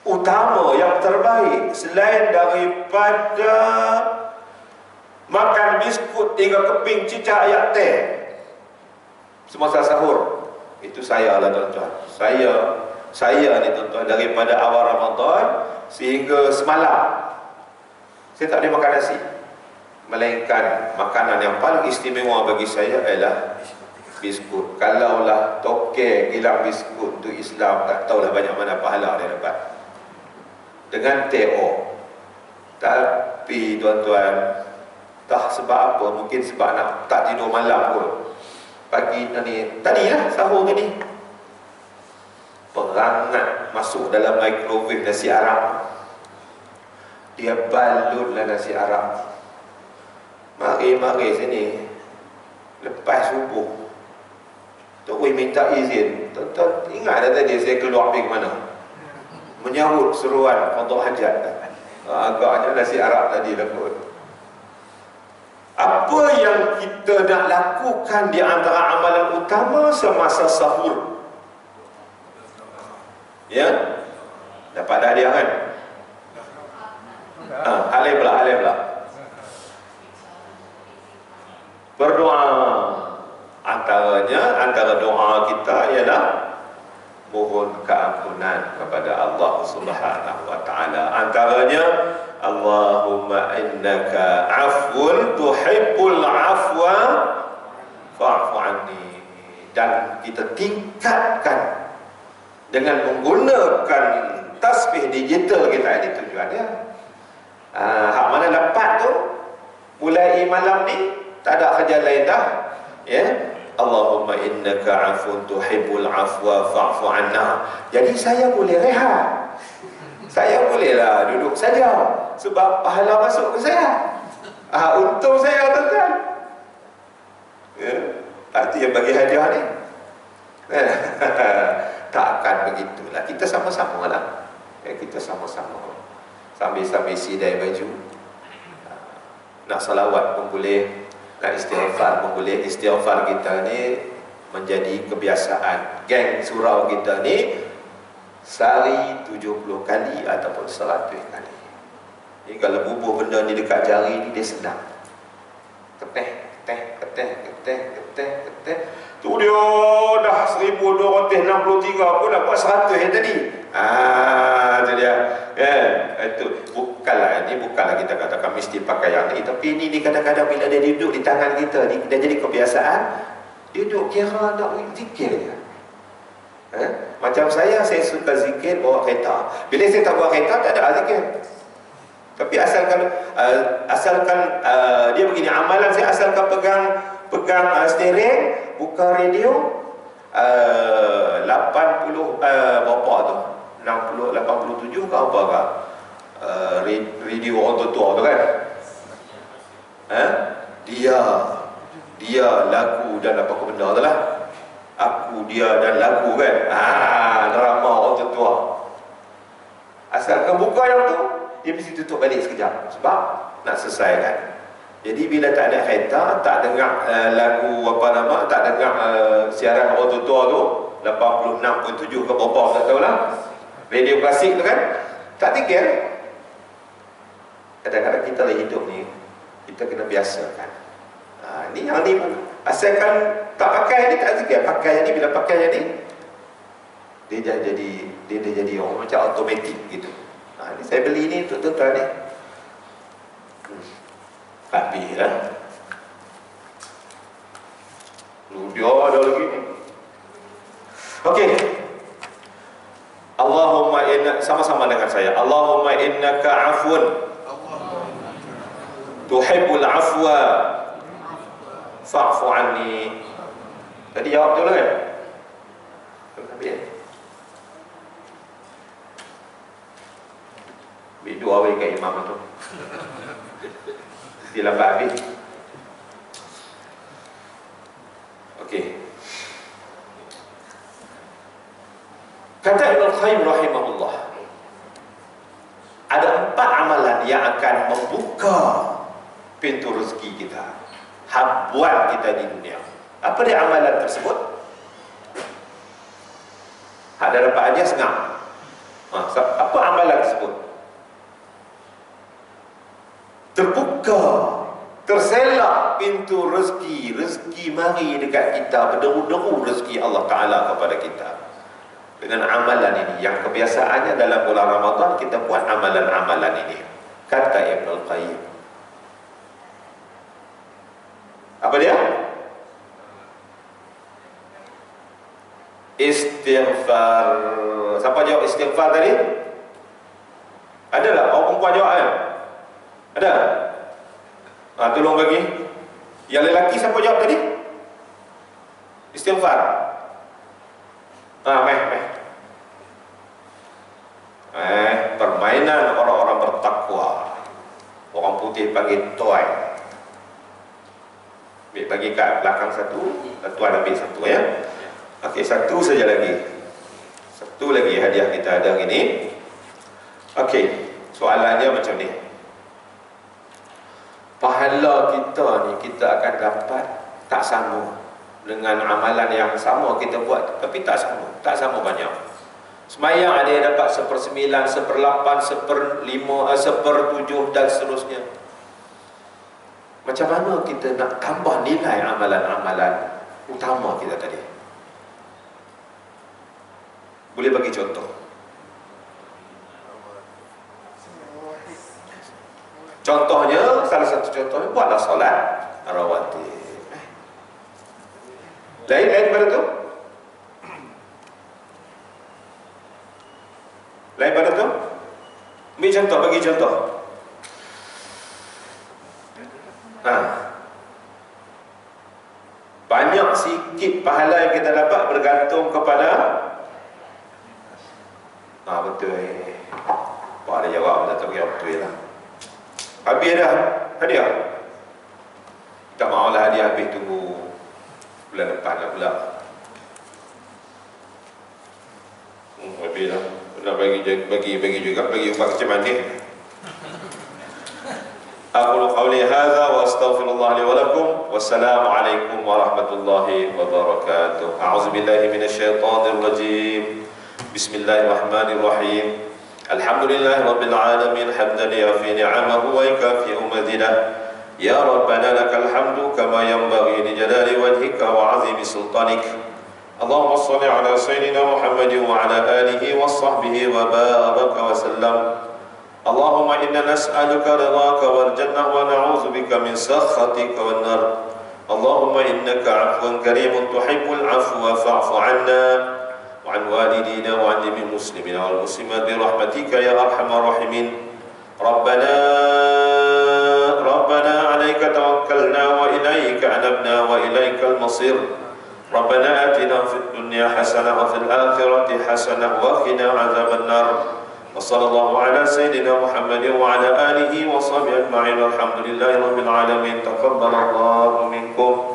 utama, yang terbaik selain daripada makan biskut 3 keping cicak ayam teh semasa sahur? Itu saya lah tuan-tuan. Saya ni tuan-tuan, daripada awal Ramadan sehingga semalam saya tak boleh makan nasi, melainkan makanan yang paling istimewa bagi saya adalah biskut. Kalaulah tokek hilang biskut tu Islam, tak tahulah banyak mana pahala dia dapat dengan TO. Tapi tuan-tuan, tak sebab apa, mungkin sebab nak tak tidur malam pun. Pagi tadi lah sahur tadi, perangat masuk dalam microwave nasi Arab. Dia balutlah nasi Arab. Mari sini lepas subuh. Tok Wei minta izin. Tuan-tuan ingat dah tadi saya keluar pergi mana? Menyahut seruan untuk hajat. Agaknya nasi Arab tadi lah kot. Apa yang kita nak lakukan di antara amalan utama semasa sahur? Ya? Dapat dah hadiah kan? Alif lah. Berdoa. Antara doa kita ialah mohon keampunan kepada Allah Subhanahu wa taala. Antaranya, Allahumma innaka afwun tuhibbul afwa fa'fu anni. Dan kita tingkatkan dengan menggunakan tasbih digital kita. Ini tujuannya. Hak mana dapat tu, mulai malam ni tak ada kerja lain dah. Ya, Allahumma innaka afun tuhibbul afwa fa'fu anna. Jadi saya boleh rehat, saya bolehlah duduk saja sebab pahala masuk ke saya. Untung saya tuan-tuan. Ya, arti yang bagi hadiah ni takkan begitulah. Kita sama-sama lah. Kita sama-sama sambil-sambil sidai baju, nak salawat pun boleh, nak istighfar pun boleh. Istighfar kita ni menjadi kebiasaan. Geng surau kita ni sehari 70 kali ataupun 100 kali. Ni kalau bubuh benda ni dekat jari ni, dia senang. Keteh. Tu dia dah 1263 pun dapat 100 yang tadi. Tu dia. Itu bukanlah kita katakan mesti pakai yang ni, tapi ini kadang-kadang bila dia duduk di tangan kita ni, dia jadi kebiasaan. Duduk kira nak zikir je. Macam saya suka zikir bawa kereta. Bila saya tak bawa kereta, tak ada zikir. Tapi asalkan dia begini, amalan saya asalkan pegang steering, buka radio 80 berapa tu, 60 87 ke apa kah, radio auto tu kan, dia lagu dan apa benda tu lah, aku dia dan lagu kan, drama auto tua. Asalkan buka yang tu, dia mesti tutup balik sekejap sebab nak selesaikan. Jadi bila tak ada kereta, tak dengar lagu tak dengar siaran auto tua tu 86.7 ke berapa tak tahulah, radio klasik tu kan, tak fikir. Kadang-kadang kita lah hidup ni, kita kena biasakan. Ni yang ni asalkan tak pakai ni tak fikir, pakai ni, bila pakai ni dia jadi orang macam automatik gitu. Ni saya beli ni untuk tuan-tuan ni. Habis lah. Dia ada lagi ni. Okey. Allahumma inna, sama-sama dengan saya. Allahumma innaka afun tuhibbul afwa fa'fu anni. Tadi jawab betul kan? Habis. Dua awal kat imam tu. Dia lambat habis. Okey. Kata Ibn Qayyim rahimahullah, ada 4 amalan yang akan membuka pintu rezeki kita, habuan kita di dunia. Apa dia amalan tersebut? Ada dapat aja senang. Apa amalan tersebut? Terbuka, terselak pintu rezeki mari dekat kita, berderu-deru rezeki Allah Ta'ala kepada kita dengan amalan ini, yang kebiasaannya dalam bulan Ramadan kita buat amalan-amalan ini. Kata Ibn Qayyim, apa dia? Istighfar. Siapa jawab istighfar tadi? Ada tak? Orang perempuan jawab kan? Ada? Tolong bagi. Yang lelaki siapa jawab tadi? Istighfar. Permainan orang-orang bertakwa. Orang putih panggil toy. Bagi kat belakang satu, tuan ambil satu ya. Okey, satu saja lagi. Satu lagi hadiah kita ada hari ini. Okey, soalannya macam ni. Pahala kita ni kita akan dapat tak sama dengan amalan yang sama kita buat, tapi tak sama banyak. Semayang ada yang dapat 1/9, 1/8, 1/5, 1/7 dan seterusnya. Macam mana kita nak tambah nilai amalan-amalan utama kita tadi? Boleh bagi contoh? Contohnya, salah satu contohnya, buatlah solat rawatib. Lain pada tu? Lain pada tu? Ambil contoh, bagi contoh. Banyak sikit pahala yang kita dapat bergantung kepada betul. Pak ada jawab, tak tahu betul lah. Habis dah hadiah. Tak maulah hadiah habis, tunggu bulan depan lah pula. Habis dah. Nak bagi juga, bagi ubat macam mana. Aqulu qawli hadza wa astaghfirullah li wa lakum. Wassalamu alaikum warahmatullahi wabarakatuh. A'udzu billahi minasyaitonir rajim. Bismillahirrahmanirrahim. Alhamdulillahi rabbil alamin hamdan yafi ni'amahu wa yakafi madidah. Ya Rabbana lakal hamdu kama yanbaghi li jalali wajhika wa 'azimi sultanik. Allahumma shalli ala sayyidina Muhammadin wa ala alihi wa sahbihi wa baraka wa sallam. Allahumma inna nas'aluka ridhaka wal jannah wa na'udzu bika min sakhatika wan nar. Allahumma innaka 'afwun karimun tuhibbul 'afwa fa'fu 'anna wa 'an walidina wa 'an jami'il muslimina wal muslimat bi rahmatika ya arhamar rahimin. Rabbana توكلنا وإليك أنبنا وإليك المصير ربنا آتنا في الدنيا حسنة وفي الآخرة حسنة وقنا عذاب النار وصلى الله على سيدنا محمد وعلى آله وصحبه أجمعين والحمد لله رب العالمين تقبل الله منكم